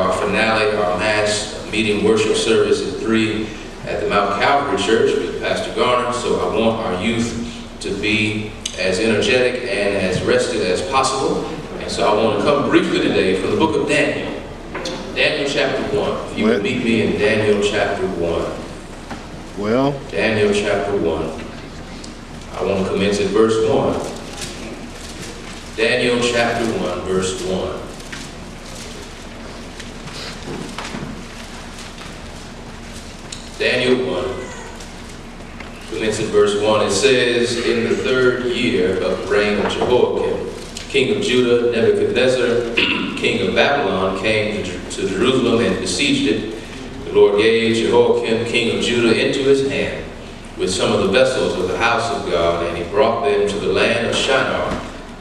Our finale, our mass meeting worship service at 3 at the Mount Calvary Church with Pastor Garner. So I want our youth to be as energetic and as rested as possible. And so I want to come briefly today from the book of Daniel. Daniel chapter 1. If you would meet me in Daniel chapter 1. Well, Daniel chapter 1. I want to commence at verse 1. Daniel chapter 1, verse 1. Daniel 1, commencing verse 1, it says, in the 3rd year of the reign of Jehoiakim, king of Judah, Nebuchadnezzar, king of Babylon, came to Jerusalem and besieged it. The Lord gave Jehoiakim, king of Judah, into his hand with some of the vessels of the house of God, and he brought them to the land of Shinar,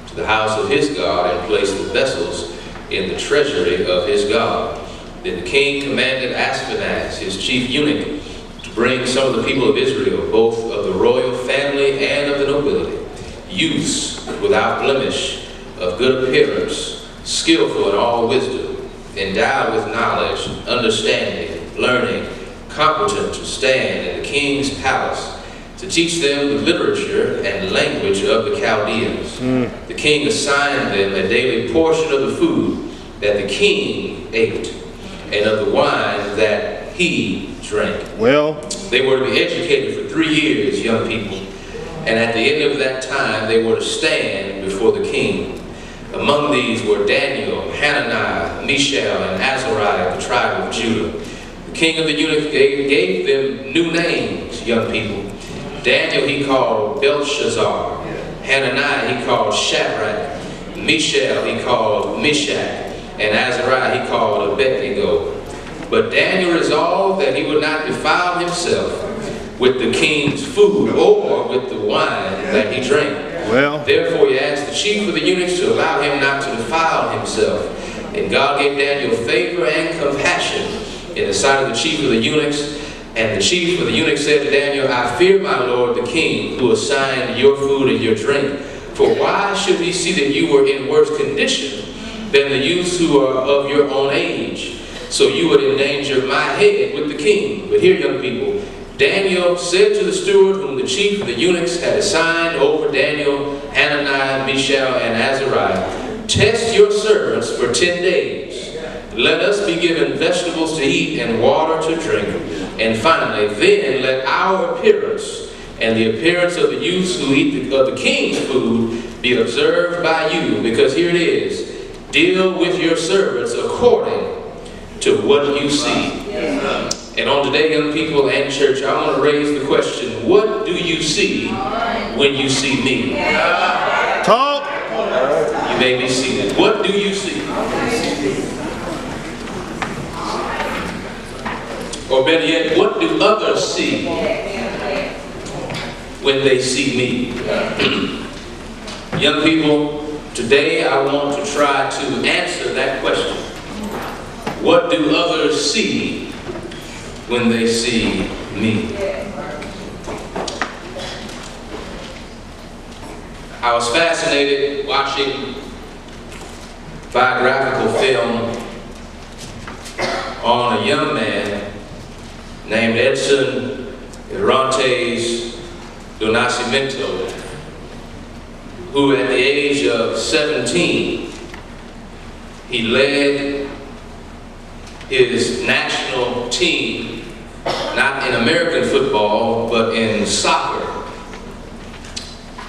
to the house of his God, and placed the vessels in the treasury of his God. Then the king commanded Aspenaz, his chief eunuch, to bring some of the people of Israel, both of the royal family and of the nobility, youths without blemish, of good appearance, skillful in all wisdom, endowed with knowledge, understanding, learning, competent to stand in the king's palace, to teach them the literature and language of the Chaldeans. The king assigned them a daily portion of the food that the king ate, and of the wine that he drank. Well, they were to be educated for 3 years, young people, and at the end of that time they were to stand before the king. Among these were Daniel, Hananiah, Mishael, and Azariah of the tribe of Judah. The king of the eunuchs gave them new names, young people. Daniel he called Belshazzar, Hananiah he called Shadrach, Mishael he called Meshach, and Azariah he called Abednego. But Daniel resolved that he would not defile himself with the king's food or with the wine that he drank. Well, therefore he asked the chief of the eunuchs to allow him not to defile himself. And God gave Daniel favor and compassion in the sight of the chief of the eunuchs. And the chief of the eunuchs said to Daniel, I fear my lord the king, who assigned your food and your drink. For why should he see that you were in worse condition than the youths who are of your own age? So you would endanger my head with the king. But here, young people, Daniel said to the steward whom the chief of the eunuchs had assigned over Daniel, Hananiah, Mishael, and Azariah, test your servants for 10 days. Let us be given vegetables to eat and water to drink. And finally, then let our appearance and the appearance of the youths who eat of the king's food be observed by you. Because here it is, deal with your servants according to what you see. And on today, young people and church, I want to raise the question, what do you see when you see me? Talk. You may be seated. What do you see? Or better yet, what do others see when they see me? Young people, today I want to try to answer that question. What do others see when they see me? I was fascinated watching biographical film on a young man named Edson Arantes do Nascimento, who at the age of 17, he led his national team, not in American football, but in soccer,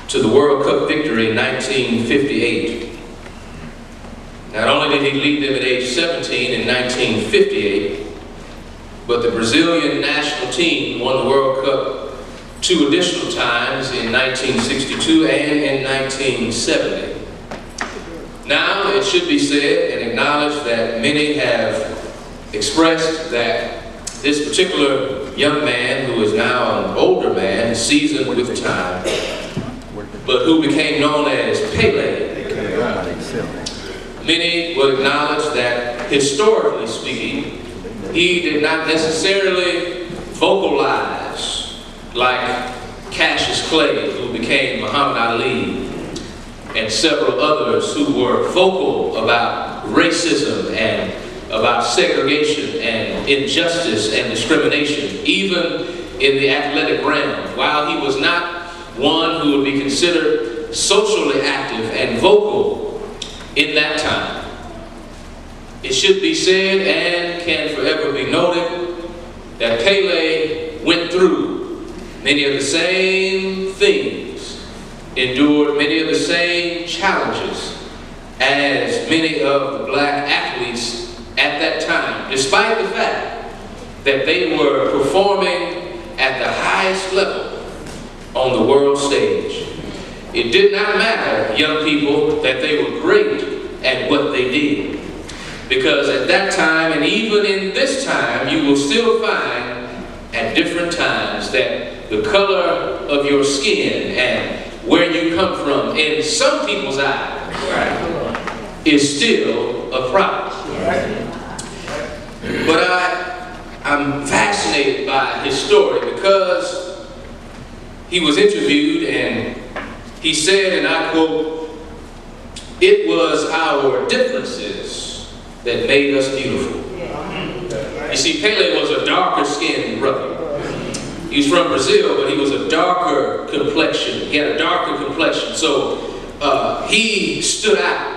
to the World Cup victory in 1958. Not only did he lead them at age 17 in 1958, but the Brazilian national team won the World Cup 2 additional times in 1962 and in 1970. Now, it should be said and acknowledged that many have expressed that this particular young man, who is now an older man, seasoned with time, but who became known as Pelé, many will acknowledge that historically speaking, he did not necessarily vocalize like Cassius Clay, who became Muhammad Ali, and several others who were vocal about racism and about segregation and injustice and discrimination, even in the athletic realm. While he was not one who would be considered socially active and vocal in that time, it should be said and can forever be noted that Pelé went through many of the same things, endured many of the same challenges as many of the black athletes at that time, despite the fact that they were performing at the highest level on the world stage. It did not matter, young people, that they were great at what they did. Because at that time, and even in this time, you will still find at different times that the color of your skin and where you come from, in some people's eyes, is still a problem. But I'm fascinated by his story because he was interviewed and he said, and I quote, "It was our differences that made us beautiful." You see, Pelé was a darker skinned brother. He was from Brazil, but he was a darker complexion. He had a darker complexion. So he stood out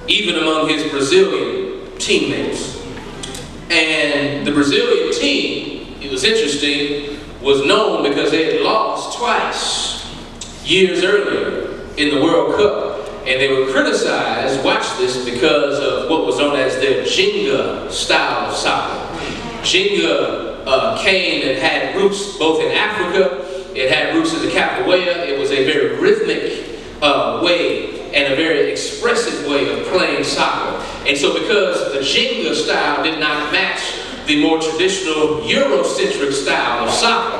even among his Brazilian teammates. And the Brazilian team, it was interesting, was known because they had lost twice years earlier in the World Cup. And they were criticized, watch this, because of what was known as their Jenga style of soccer. Jenga came and had roots both in Africa, it had roots in the capoeira. It was a very rhythmic way and a very expressive way of playing soccer. And so because the Jenga style did not match the more traditional Eurocentric style of soccer,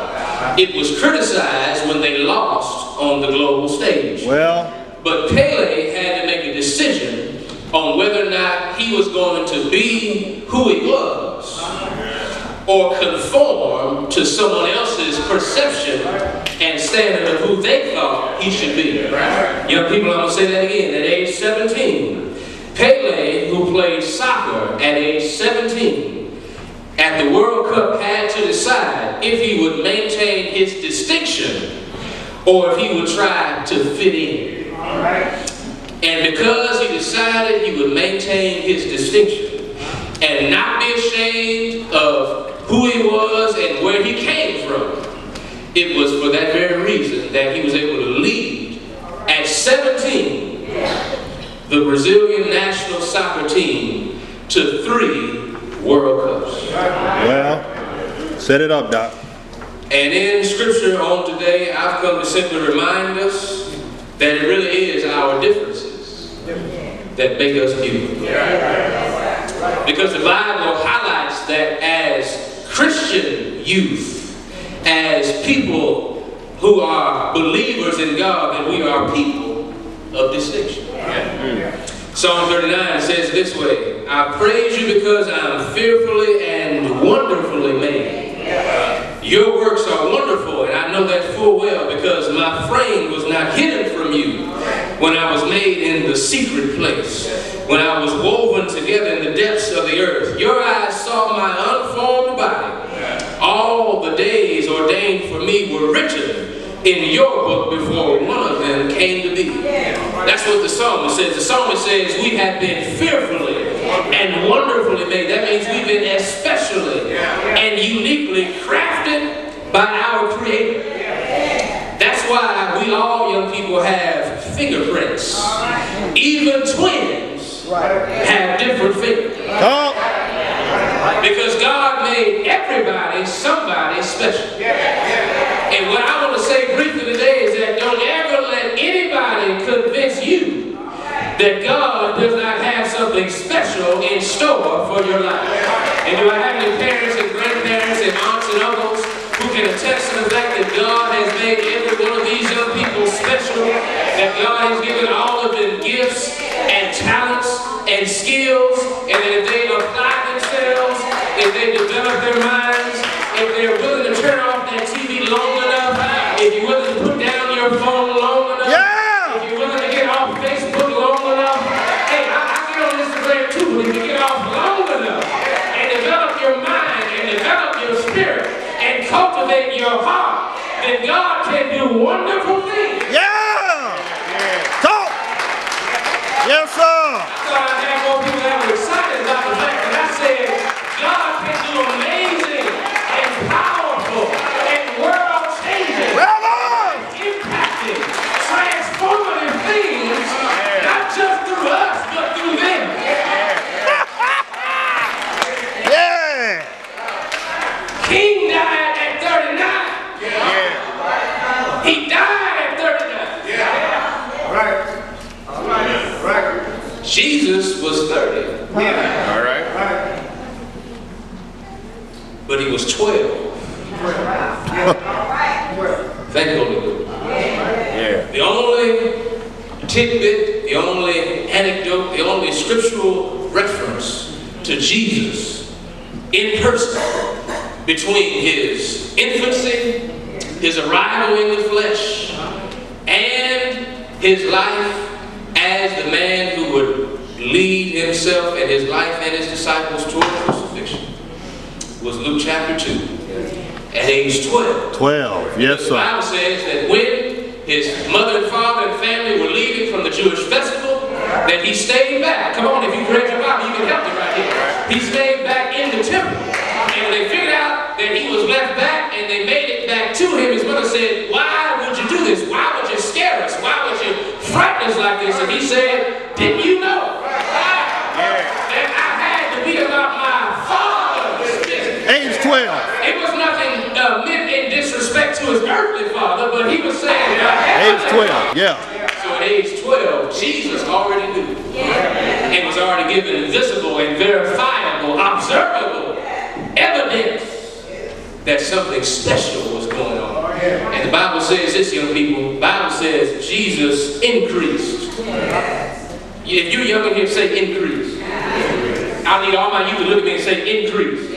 it was criticized when they lost on the global stage. But Pelé had to make a decision on whether or not he was going to be who he was or conform to someone else's perception and standard of who they thought he should be. Young people, I'm going to say that again. At age 17, Pelé, who played soccer at age 17, at the World Cup had to decide if he would maintain his distinction or if he would try to fit in. And because he decided he would maintain his distinction and not be ashamed of who he was and where he came from, it was for that very reason that he was able to lead at 17 the Brazilian national soccer team to 3 World Cups. Well, set it up, Doc. And in Scripture on today, I've come to simply remind us that it really is our differences that make us beautiful. Because the Bible highlights that as Christian youth, as people who are believers in God, that we are people of distinction. Psalm 39 says this way, "I praise you because I am fearfully and wonderfully made. Your works are wonderful, and I know that full well because my frame was not hidden from you when I was made in the secret place, when I was woven together in the depths of the earth. Your eyes saw my unformed body. All the days ordained for me were written in your book before one of them came to be." That's what the psalmist says. The psalmist says we have been fearfully and wonderfully made. That means we've been especially and uniquely crafted by our Creator. That's why we all young people have fingerprints. Even twins have different fingerprints. Because God made everybody somebody special. And what I want to say briefly today is that don't ever let anybody convince you that God does not have something special in store for your life. And do I have any parents and grandparents and aunts and uncles who can attest to the fact that God has made every one of these young people special, that God has given all of them gifts and talents and skills, and that if they apply themselves, if they develop their minds, if they're willing to turn off that TV long enough, if you're willing to put down your phone long enough, if you're willing to get off Facebook long enough, hey, I get on Instagram too, but if you get off long enough, cultivate your heart, then God can do wonderful things. Yeah! Talk! Yes, sir! That's why I have more people that were excited about the fact that I said God can do amazing and powerful and world-changing, impacting, transformative things, not just through us, but through them. Yeah! King died at 39. He died at 39. Right. Jesus was 30. All right. But he was 12. Thank you, Holy Ghost. Yeah. The only tidbit, the only anecdote, the only scriptural reference to Jesus in person between his infancy, his arrival in the flesh, and his life as the man who would lead himself and his life and his disciples toward crucifixion was Luke chapter 2 at age 12. 12, yes, The sir. Bible says that when his mother and father and family were leaving from the Jewish festival, that he stayed back. Come on, if you read your Bible, you can help me right here. He stayed back in the temple. And when they figured out that he was left back and they made it back to him, his mother said, "Why would you do this? Why would you scare us? Why would you frighten us like this?" And he said, "Didn't you know that I had to be about my father's business?" Age 12. It was nothing meant in disrespect to his earthly father, but he was saying, Age 12, yeah. So at age 12, Jesus already knew. And was already given visible and verifiable, observable evidence that something special was going on. And the Bible says this, young people. The Bible says Jesus increased. If you're young in here, say increase. I need all my youth to look at me and say increase.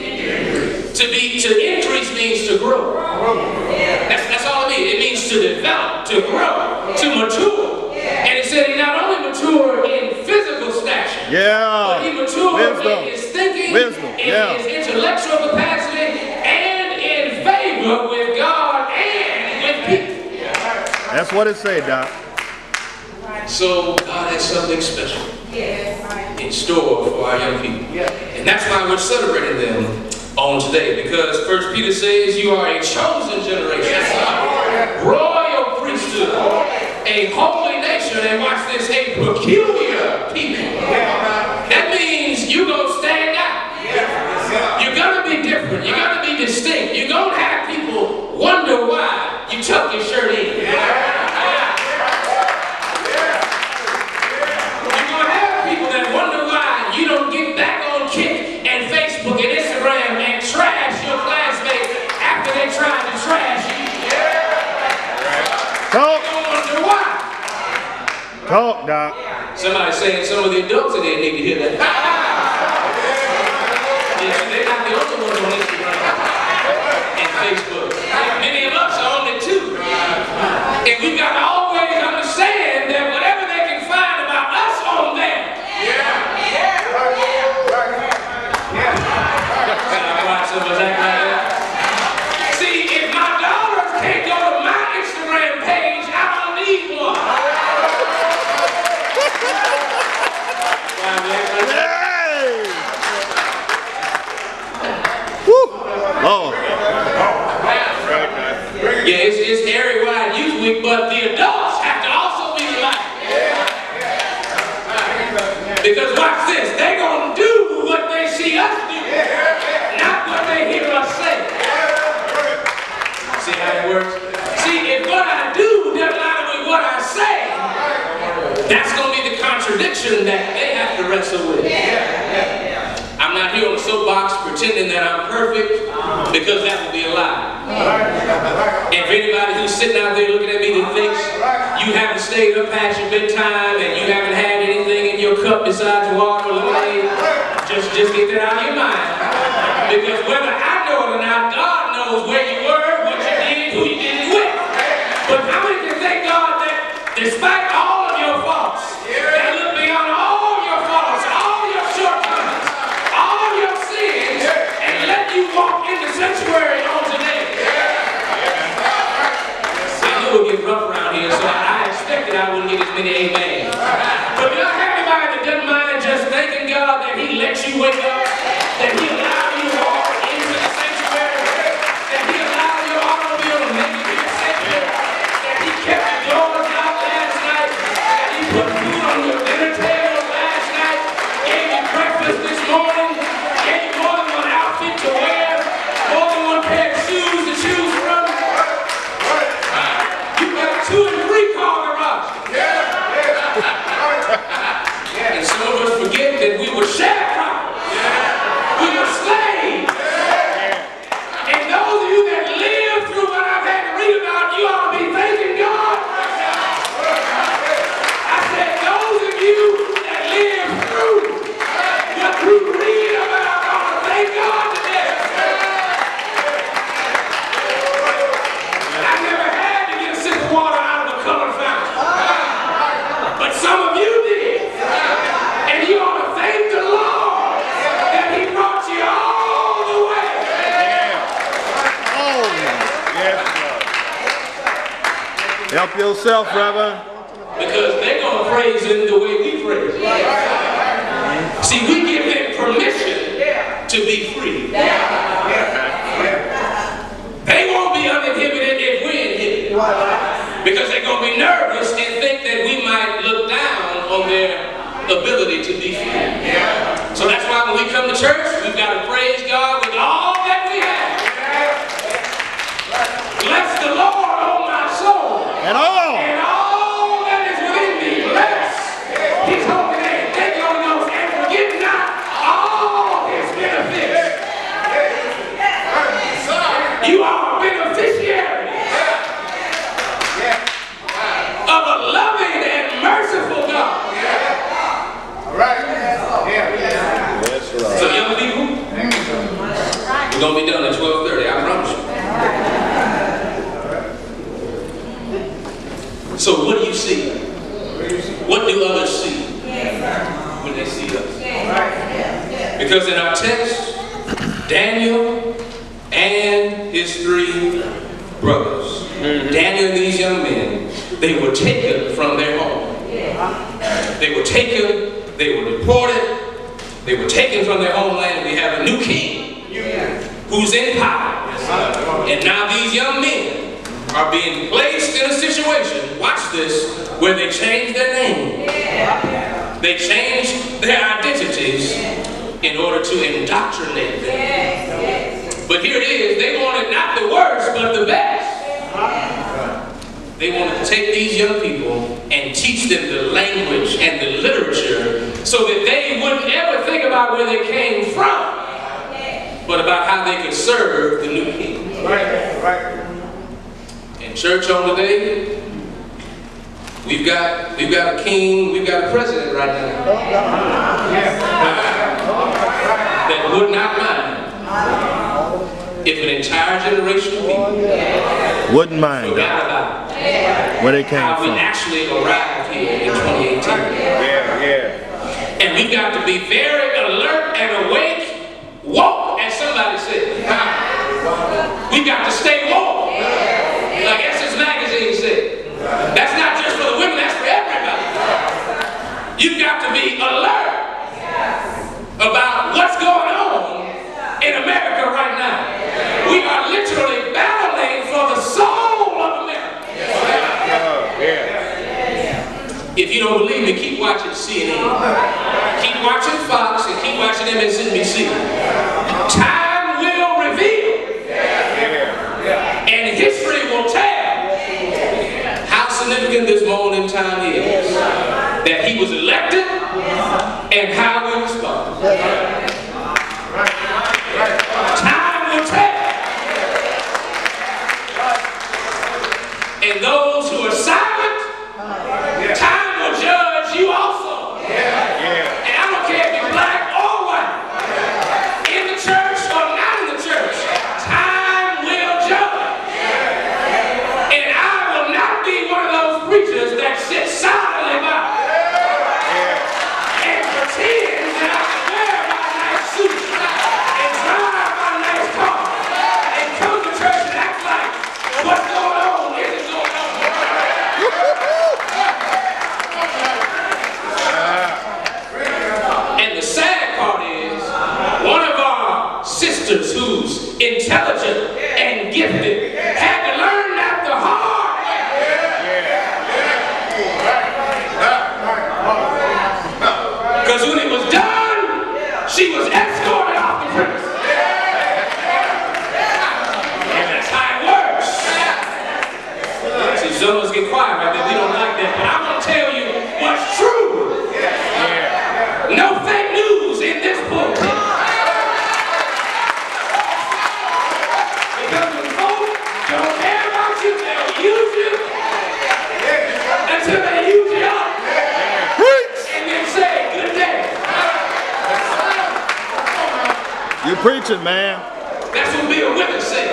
To increase means to grow. That's all it means. It means to develop, to grow, to mature. And it said he not only matured in physical stature, but he matured in his thinking, in his intellectual capacity, and in favor with God and with people. That's what it said, Doc. So God has something special in store for our young people. And that's why we're celebrating them on today, because 1 Peter says you are a chosen generation, royal priesthood, a holy nation, and watch this, a peculiar people. That means you're going to stand out. You're going to be different. You're going to be distinct. You're going to have people wonder why you tuck your shirt in. You're going to have people that wonder why you don't get back on Kick and Facebook and Instagram and trash your classmates after they tried to trash you. Talk. You wonder why. Talk, Doc. Somebody saying some of the adults in there need to hear that. Yeah, they're not the only ones on Instagram and Facebook. Many of us are on it too. And we've got to always understand that whatever they can find about us on there. See, if my daughters can't go to my Instagram page, I don't need one. Hey! Woo! Lord. Yeah, it's Harry Wide Youth Week, but the adults have to also be the light. Because watch this, they're going to do what they see us do, not what they hear us say. See how it works? See, if what I do doesn't line up with what I say, that's going to be the contradiction that they have to wrestle with. I'm not here on the soapbox pretending that I'm perfect, because that would be a lie. And for anybody who's sitting out there looking at me that thinks you haven't stayed up past your bedtime and you haven't had anything in your cup besides water or lemonade, just get that out of your mind. Because whether I know it or not, God knows where you were, what you did, who you did it with. But how many can thank God that despite all of your faults, that look beyond all your faults, all your shortcomings, all your sins, and let you walk in the sanctuary on today? Help yourself, Reverend. Because they're going to praise him the way we praise him. See, we give them permission to be free. They won't be uninhibited if we're inhibited. Because they're going to be nervous and think that we might look down on their ability to be free. So that's why when we come to church, we've got to praise God with all that we have. Bless the Lord, oh my soul. And all. And all that is within me. Bless his holy name. Thank you, Holy Ghost. And forget not all his benefits. You are beneficiaries of a loving and merciful God. So young people, we're going to be done at 12:30, I promise you. So what do you see? What do others see when they see us? Because in our text, Daniel and his 3 brothers, Daniel and these young men, they were taken from their home. They were taken, they were deported, they were taken from their homeland. We have a new king who's in power. And now these young men are being placed in a situation, watch this, where they change their name. They change their identities in order to indoctrinate them. But here it is, they wanted not the worst, but the best. They wanted to take these young people and teach them the language and the literature so that they wouldn't ever think about where they came from, but about how they could serve the new king. In church on today, we've got a king, we've got a president right now that would not mind if an entire generation of people wouldn't mind forgot about where they came how we from. actually arrived here in 2018. And we've got to be very alert and awake, woke, as somebody said. We've got to stay woke, like Essence Magazine said. That's not just for the women, that's for everybody. You've got to be alert about what's going on in America right now. We are literally battling for the soul of America. If you don't believe me, keep watching CNN. Keep watching Fox and keep watching MSNBC. Time will reveal, and history will tell how significant this moment in time is, that he was elected and how we respond. Time will tell. And those who are silent, time will judge you also. And I don't care if you're black or white, in the church or not in the church, time will judge. And I will not be one of those preachers that sit silently by and pretend that I can wear my nice suit and drive my nice car and come to church and act like what's going on isn't going on. And the sad part is, one of our sisters who's intelligent and gifted had to learn that the hard way. Because when it was done, she was escorted off the premise. And that's how it works. See, some of us get quiet right there. We don't like that. But I'm going to tell you what's true. No fake news in this pulpit. Because when folks don't care about you, they'll use you until they use you up. And then say, good day. You preaching, man. That's what Bill Withers said.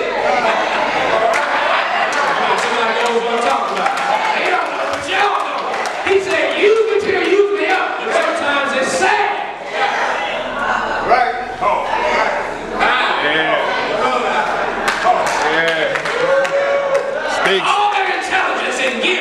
Somebody knows what I'm talking about. They don't know, but y'all know. He said, use me till you use me up. But sometimes it's sad. Speaks. All their intelligence and gifts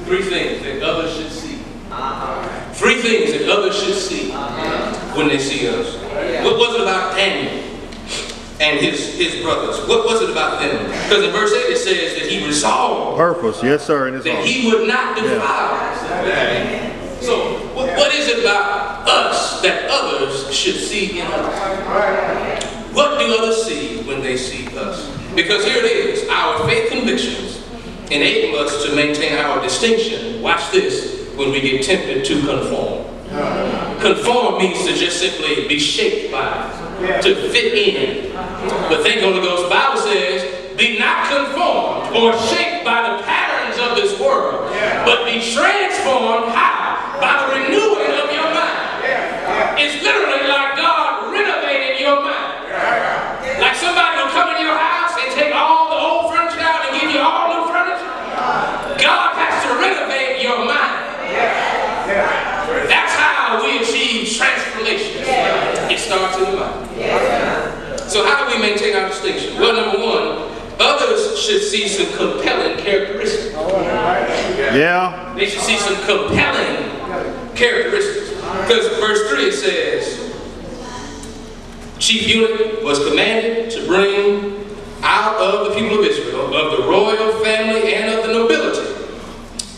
Three things that others should see. Three things that others should see when they see us. What was it about Daniel and his brothers? What was it about them? Because in verse 8 it says that he resolved Purpose, yes sir, in his that heart. he would not defile. So what is it about us that others should see in us? What do others see when they see us? Because here it is, our faith convictions enable us to maintain our distinction. Watch this, when we get tempted to conform. Conform means to just simply be shaped by, to fit in. But thank Holy Ghost, the Bible says, be not conformed or shaped by the patterns of this world, but be transformed, how? By the renewing of your mind. It's literally like God renovating your mind. Like somebody will come in your house and take all the old furniture out and give you all new furniture. God has to renovate your mind. That's how we achieve transformation. It starts in the mind. So how do we maintain our distinction? Well, number one, others should see some compelling characteristics. Yeah. They should see some compelling characteristics. Because verse 3 it says, chief eunuch was commanded to bring out of the people of Israel, of the royal family and of the nobility,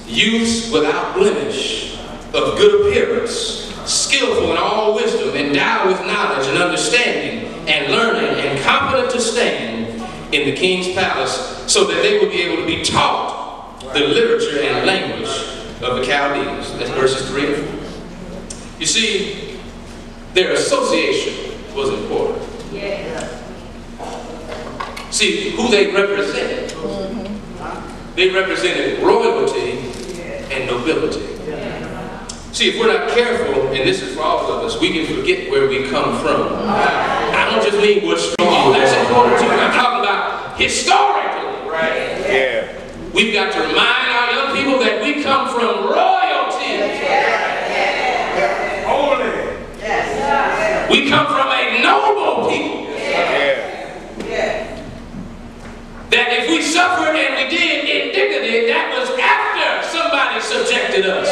youths without blemish, of good appearance, skillful in all wisdom, endowed with knowledge and understanding and learning, and competent to stand in the king's palace, so that they would be able to be taught the literature and language of the Chaldeans. That's verses 3 and 4. You see, their association was important. See, who they represented. They represented royalty and nobility. See, if we're not careful, and this is for all of us, we can forget where we come from. I don't just mean what's strong. That's important too. I'm talking about historically. Right. Yeah. We've got to remind our young people that we come from royalty. Holy. We come from a noble people. That if we suffered and we did indignity, that was after somebody subjected us.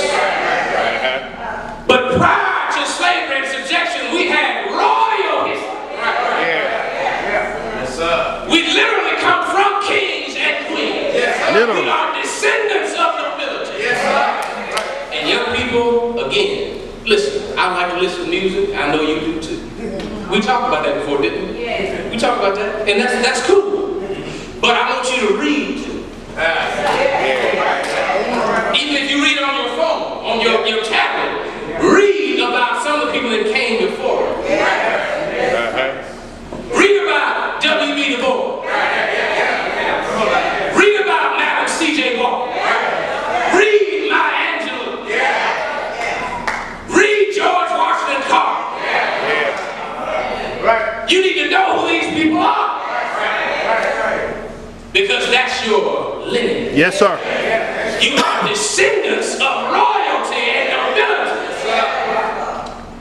But prior to slavery and subjection, we had royal history. We literally come from kings and queens. We are descendants of nobility. And young people, again, listen, I like to listen to music. I know you do too. We talked about that before, didn't we? We talked about that. And that's cool. But I want you to read too. Even if you read it on your phone, on your tablet, read about some of the people that came before. Read about W.B. Du Bois. Read about Madam C.J. Walker. Read Maya Angelou. Read George Washington Carver. You need to know who these people are. Because that's your lineage. Yes, sir. You are descendants of royalty and nobility.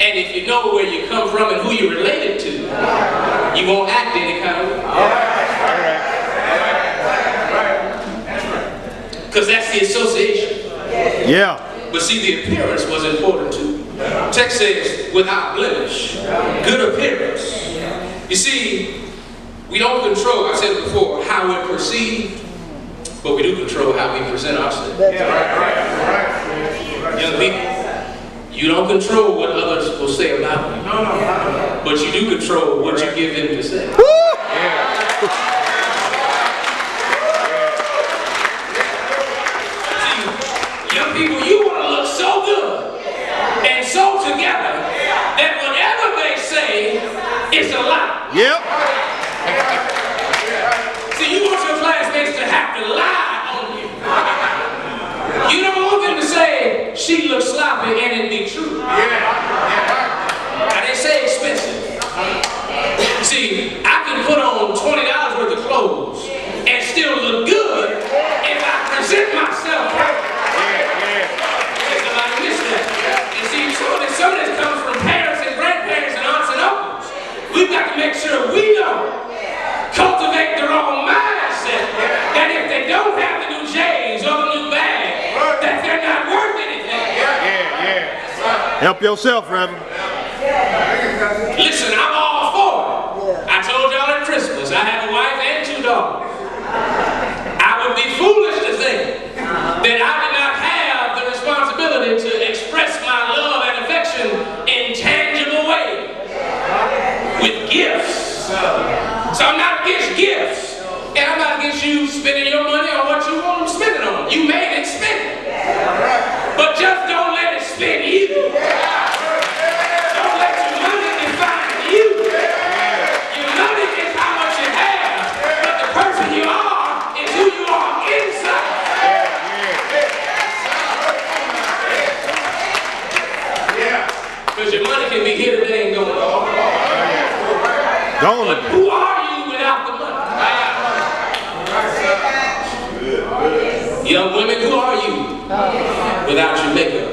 And if you know where you come from and who you're related to, you won't act any kind of way. Because that's the association. Yeah. But see, the appearance was important too. Text says, without blemish, good appearance. You see, we don't control, I said it before, how we're perceived, but we do control how we present ourselves. Young people, you don't control what others will say about you, but you do control what you give them to say. See, young people, you want to look so good and so together that whatever they say is a lie. Yep. See, you want your classmates to have to lie on you. You don't want them to say, she looks sloppy, and it be true. Now they say expensive. See, I can Help yourself, Reverend. Listen, I'm all for it. I told y'all at Christmas, I have a wife and 2 daughters. I would be foolish to think that I did not have the responsibility to express my love and affection in tangible ways with gifts. So I'm not against gifts, and I'm not against you spending your money on what you want to spend it on. You made it spend it, but just don't let it spend you. Don't let your money define you. Your money is how much you have, but the person you are is who you are inside. Because your money can be here today and going on. But who are you without the money? Young women, who are you without your makeup?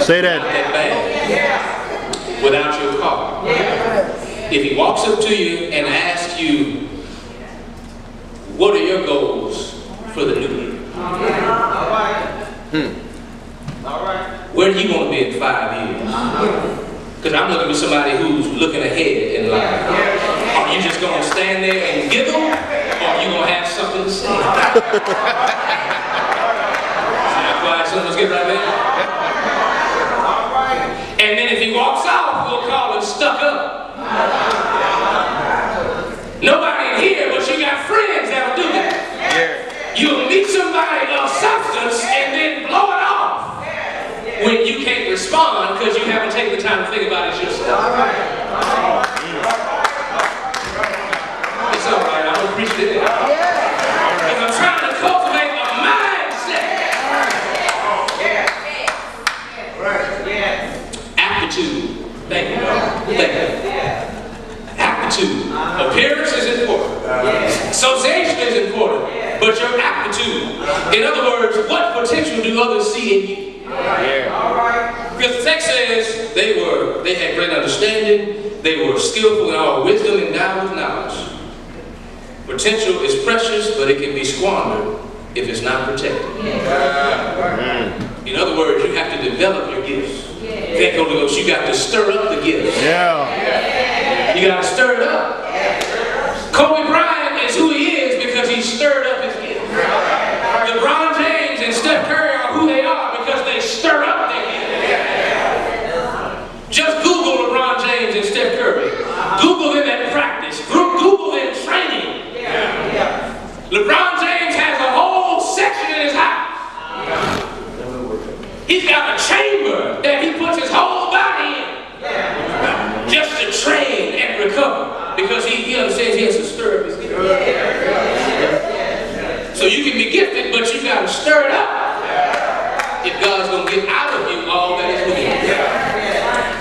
Say that. That bag. Without your car. If he walks up to you and asks you, what are your goals for the new year? Where do you want to be in 5 years? Because I'm looking for somebody who's looking ahead in life. Are you just going to stand there and giggle? Or are you going to have something to say? See how quiet someone's getting right there? And then if he walks off, we'll call him stuck up. Nobody in here, but you got friends that'll do that. You'll meet somebody of substance and then blow it off when you can't respond because you haven't taken the time to think about it yourself. It's all right, I'm gonna preach it. Because I'm trying to cultivate a mindset. Aptitude. Thank you, Lord. Thank you. Aptitude. Appearance is important. Association is important. But your aptitude. In other words, what potential do others see in you? Because the text says they had great understanding, they were skillful in all wisdom and diverse knowledge. Potential is precious, but it can be squandered if it's not protected. In other words, you have to develop your gifts. Thank Holy Ghost, you got to stir up the gifts. You got to stir it up. Kobe Bryant is who he is because he stirred up his gifts. LeBron James and Steph Curry are who they are because they stir up their gifts. Just Google LeBron James and Steph Curry. Google them at practice. Google them training. LeBron James has a whole section in his house. He's got a chamber that he puts his whole body in just to train and recover because he understands he has to stir up his gift. So you can be gifted, but you got to stir it up if God's going to get out of you all that is within you.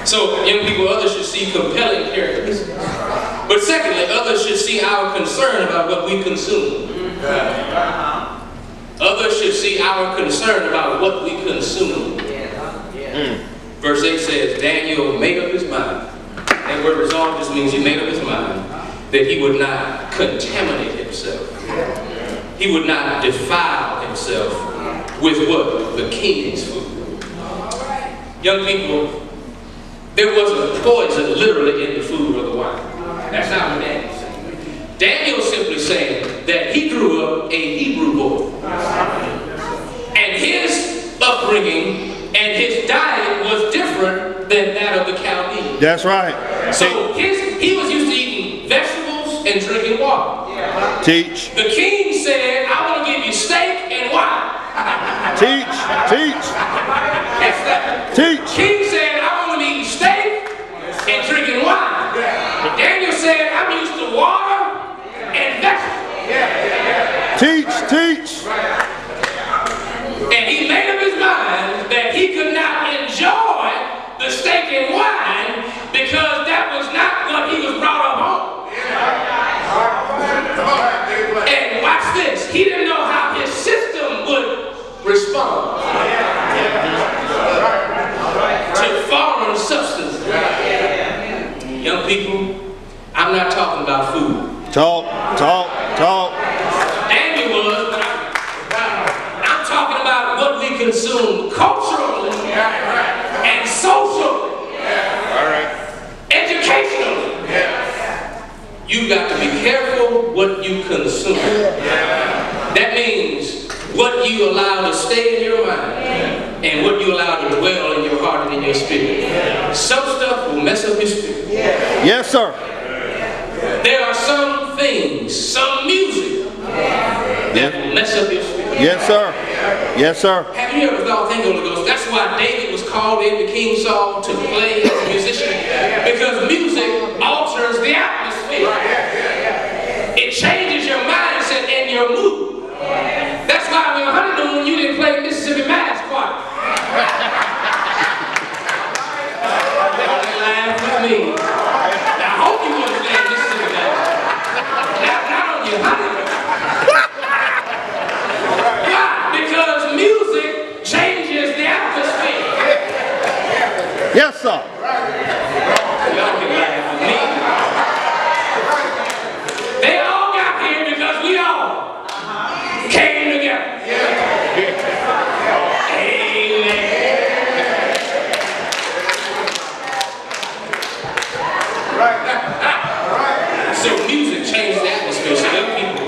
So young people, others should see compelling characteristics. But secondly, others should see our concern about what we consume. Others should see our concern about what we consume. Verse 8 says, Daniel made up his mind. That word resolve just means he made up his mind that he would not contaminate himself. He would not defile himself with what? The king's food. Young people, there wasn't poison literally in the food or the wine. That's not what Daniel said. Daniel's simply saying that he grew up a Hebrew boy. And his upbringing and his diet was different than that of the Chaldeans. That's right. So he was used to eating vegetables and drinking water. Teach. The king said, I want to give you steak and wine. Teach. Teach. That's that. Teach. King said, I want to eat steak and drinking wine. Daniel said, I'm used to water and vegetables. Teach. Teach. And he made up his mind that he could not enjoy the steak and wine because that was not what he was brought up on. And watch this, he didn't know how his system would respond to foreign substances. Young people, I'm not talking about food. Talk. Daniel was, but I'm talking about what we consume culturally. got to be careful what you consume. That means what you allow to stay in your mind and what you allow to dwell in your heart and in your spirit. Some stuff will mess up your spirit. Yes, sir. There are some things, some music that will mess up your spirit. Yes, sir. Yes, sir. Have you ever thought, thank Holy Ghost, that's why David was called into King Saul to play as a musician, because music alters the atmosphere. It changes your mindset and your mood. That's why on your honeymoon you didn't play Mississippi Mass Choir. Don't laugh with me. I hope you understand Mississippi Mass. Not on your honeymoon. Because music changes the atmosphere. Yes, sir. Y'all can laugh with me. They all got here because we all came together. Amen. So music changes the atmosphere. So young people,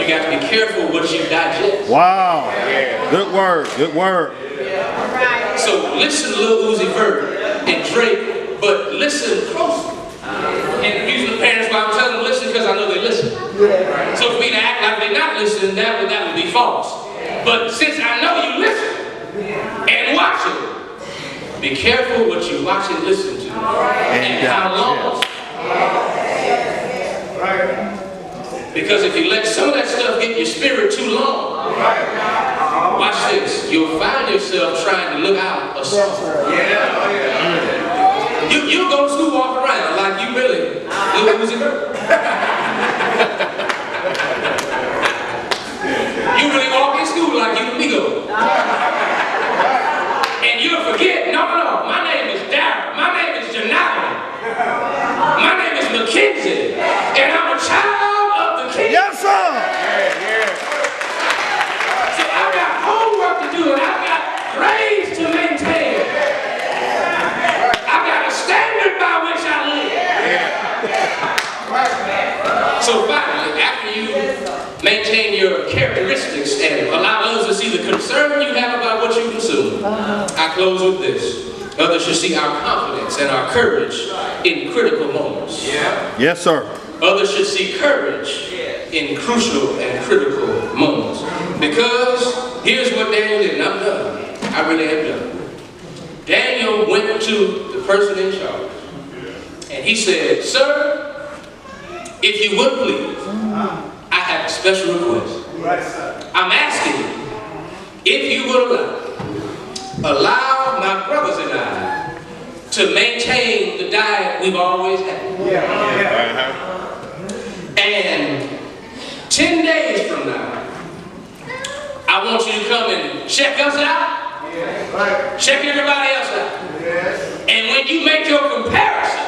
you got to be careful what you digest. Wow. Good word. Good word. So listen to Lil Uzi Vert and Drake, but listen closely. And the reason the parents, why I'm telling them listen, because I know they listen. So for me to act like they're not listening, that would be false. But since I know you listen and watch it, be careful what you watch and listen to. And how long. Because if you let some of that stuff get your spirit too long, watch this, you'll find yourself trying to look out a song. You'll go to school, walk around like you really Lil Uzi Vert. You really walk in school like you Migo. And you'll forget, no, my name is Darryl, my name is Janelle, my name is Mackenzie, and I'm a child of the King. Yes, sir. So I've got homework to do and I've got grades to maintain. I've got a standard by which I live. So finally, after you maintain your characteristics and allow others to see the concern you have about what you consume, I close with this. Others should see our confidence and our courage in critical moments. Yes, sir. Others should see courage in crucial and critical moments. Because here's what Daniel did, and I'm done. I really am done. Daniel went to the person in charge, and he said, "Sir, if you would please, I have a special request. I'm asking you, if you would allow my brothers and I to maintain the diet we've always had. And 10 days from now, I want you to come and check us out, check everybody else out. And when you make your comparison,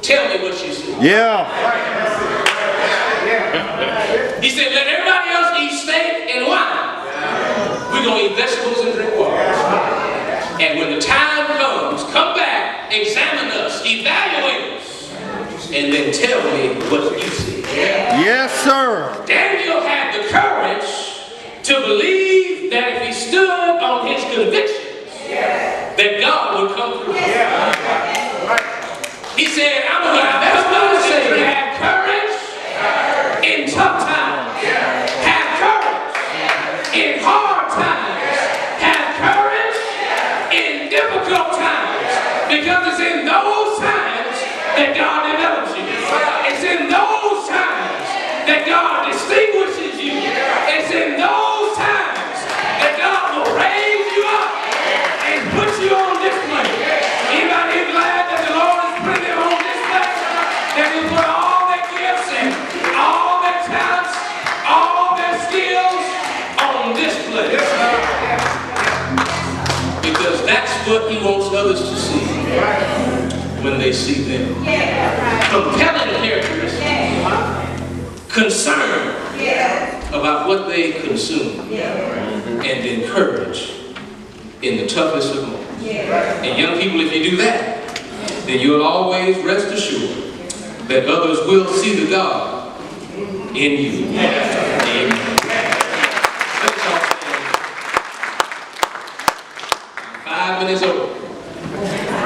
tell me what you see." Yeah. He said, "Let everybody else eat steak and wine. We're going to eat vegetables and drink water. And when the time comes, come back, examine us, evaluate us, and then tell me what you see." Yes, sir. Daniel had the courage to believe that if he stood on his convictions, that God would come through. He said, "I'm going to have say, have courage in tough times. Have courage in hard times. Have courage in difficult times. Because it's in those times that God develops you. It's in those times that God distinguishes you. It's in those times that God will raise you up and put you on display. Anybody here glad that the Lord is putting them on display? That He put all their gifts and all their talents, all their skills on display. Because that's what He wants others to see when they see them. Compelling characteristics, concern about what they consume, and encourage in the toughest of moments. And young people, if you do that, then you'll always rest assured that others will see the God in you. Amen. Let's all stand. 5 minutes over.